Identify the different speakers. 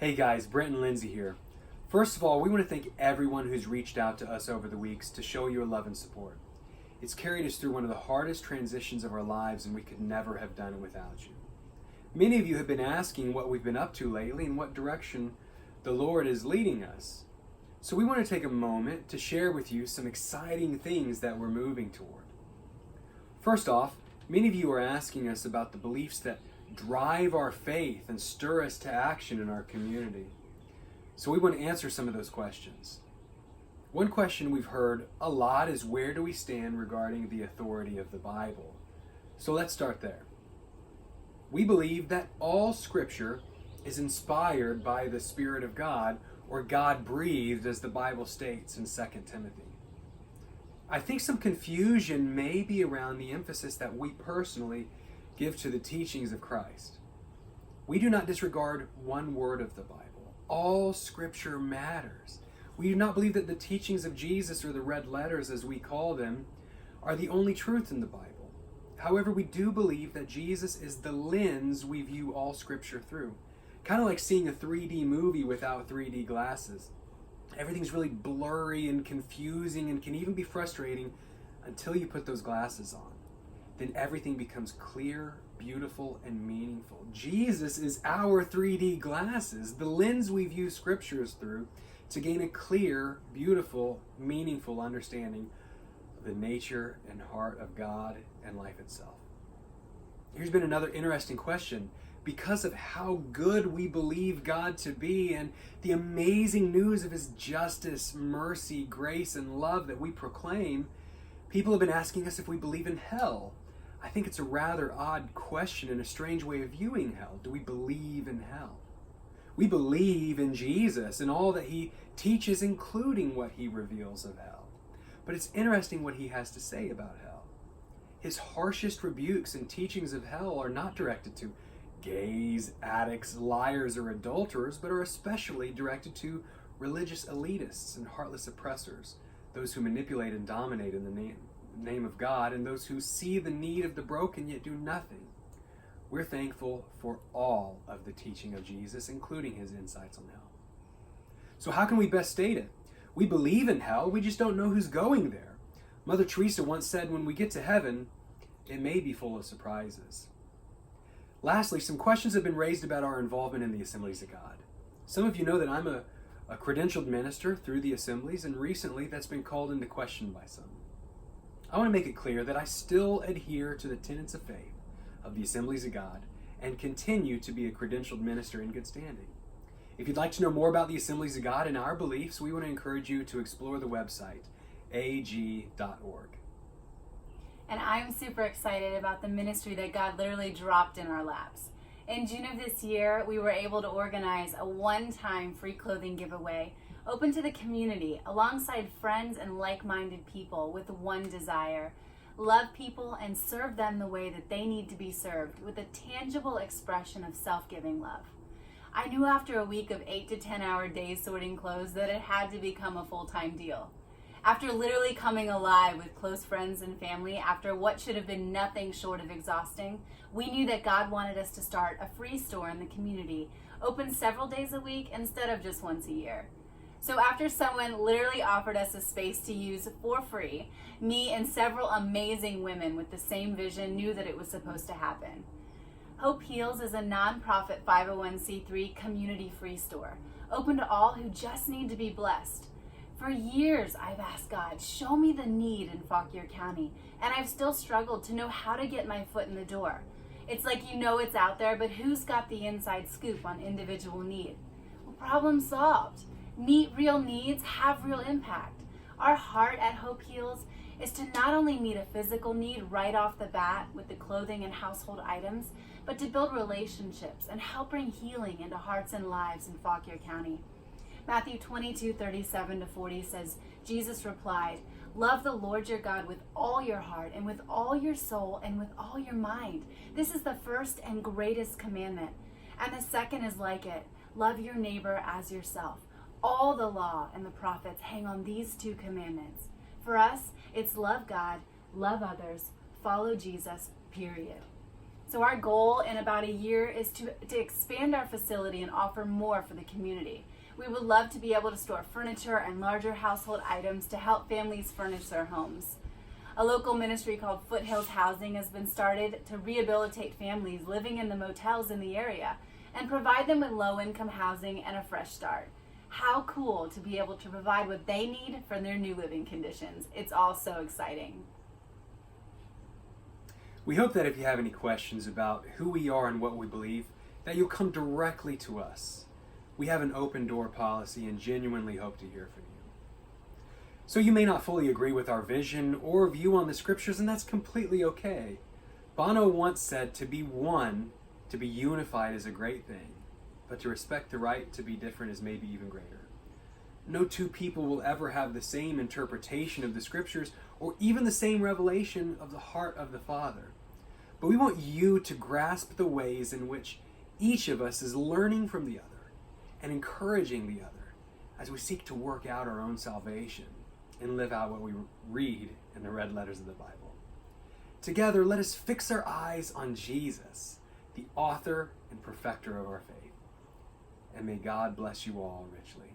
Speaker 1: Hey guys, Brent and Lindsey here. First of all, we want to thank everyone who's reached out to us over the weeks to show your love and support. It's carried us through one of the hardest transitions of our lives, and we could never have done it without you. Many of you have been asking what we've been up to lately and what direction the Lord is leading us. So we want to take a moment to share with you some exciting things that we're moving toward. First off, many of you are asking us about the beliefs that drive our faith and stir us to action in our community. So we want to answer some of those questions. One question we've heard a lot is, where do we stand regarding the authority of the Bible? So let's start there. We believe that all Scripture is inspired by the Spirit of God, or God-breathed, as the Bible states in 2 Timothy. I think some confusion may be around the emphasis that we personally give to the teachings of Christ. We do not disregard one word of the Bible. All Scripture matters. We do not believe that the teachings of Jesus, or the red letters as we call them, are the only truth in the Bible. However, we do believe that Jesus is the lens we view all Scripture through. Kind of like seeing a 3D movie without 3D glasses. Everything's really blurry and confusing and can even be frustrating until you put those glasses on. Then everything becomes clear, beautiful, and meaningful. Jesus is our 3D glasses, the lens we view scriptures through to gain a clear, beautiful, meaningful understanding of the nature and heart of God and life itself. Here's been another interesting question. Because of how good we believe God to be and the amazing news of His justice, mercy, grace, and love that we proclaim, people have been asking us if we believe in hell. I think it's a rather odd question and a strange way of viewing hell. Do we believe in hell? We believe in Jesus and all that He teaches, including what He reveals of hell. But it's interesting what He has to say about hell. His harshest rebukes and teachings of hell are not directed to gays, addicts, liars, or adulterers, but are especially directed to religious elitists and heartless oppressors, those who manipulate and dominate in the name of God, and those who see the need of the broken yet do nothing. We're thankful for all of the teaching of Jesus, including His insights on hell. So how can we best state it? We believe in hell, we just don't know who's going there. Mother Teresa once said, when we get to heaven, it may be full of surprises. Lastly, some questions have been raised about our involvement in the Assemblies of God. Some of you know that I'm a credentialed minister through the Assemblies, and recently that's been called into question by some. I want to make it clear that I still adhere to the tenets of faith of the Assemblies of God and continue to be a credentialed minister in good standing. If you'd like to know more about the Assemblies of God and our beliefs, we want to encourage you to explore the website, ag.org.
Speaker 2: And I'm super excited about the ministry that God literally dropped in our laps. In June of this year, we were able to organize a one-time free clothing giveaway open to the community alongside friends and like-minded people with one desire: love people and serve them the way that they need to be served, with a tangible expression of self-giving love. I knew after a week of 8 to 10 hour days sorting clothes that it had to become a full-time deal. After literally coming alive with close friends and family after what should have been nothing short of exhausting, we knew that God wanted us to start a free store in the community, open several days a week instead of just once a year. So after someone literally offered us a space to use for free, me and several amazing women with the same vision knew that it was supposed to happen. Hope Heals is a nonprofit 501c3 community free store, open to all who just need to be blessed. For years, I've asked God, show me the need in Fauquier County, and I've still struggled to know how to get my foot in the door. It's like you know it's out there, but who's got the inside scoop on individual need? Well, problem solved. Meet real needs, have real impact. Our heart at Hope Heals is to not only meet a physical need right off the bat with the clothing and household items, but to build relationships and help bring healing into hearts and lives in Fauquier County. Matthew 22:37-40 says, Jesus replied, love the Lord your God with all your heart and with all your soul and with all your mind. This is the first and greatest commandment. And the second is like it, love your neighbor as yourself. All the law and the prophets hang on these two commandments. For us, it's love God, love others, follow Jesus, period. So our goal in about a year is to expand our facility and offer more for the community. We would love to be able to store furniture and larger household items to help families furnish their homes. A local ministry called Foothills Housing has been started to rehabilitate families living in the motels in the area and provide them with low-income housing and a fresh start. How cool to be able to provide what they need for their new living conditions. It's all so exciting.
Speaker 1: We hope that if you have any questions about who we are and what we believe, that you'll come directly to us. We have an open door policy and genuinely hope to hear from you. So you may not fully agree with our vision or view on the scriptures, and that's completely okay. Bono once said, to be one, to be unified is a great thing, but to respect the right to be different is maybe even greater. No two people will ever have the same interpretation of the scriptures or even the same revelation of the heart of the Father. But we want you to grasp the ways in which each of us is learning from the other and encouraging the other as we seek to work out our own salvation and live out what we read in the red letters of the Bible. Together, let us fix our eyes on Jesus, the author and perfecter of our faith. And may God bless you all richly.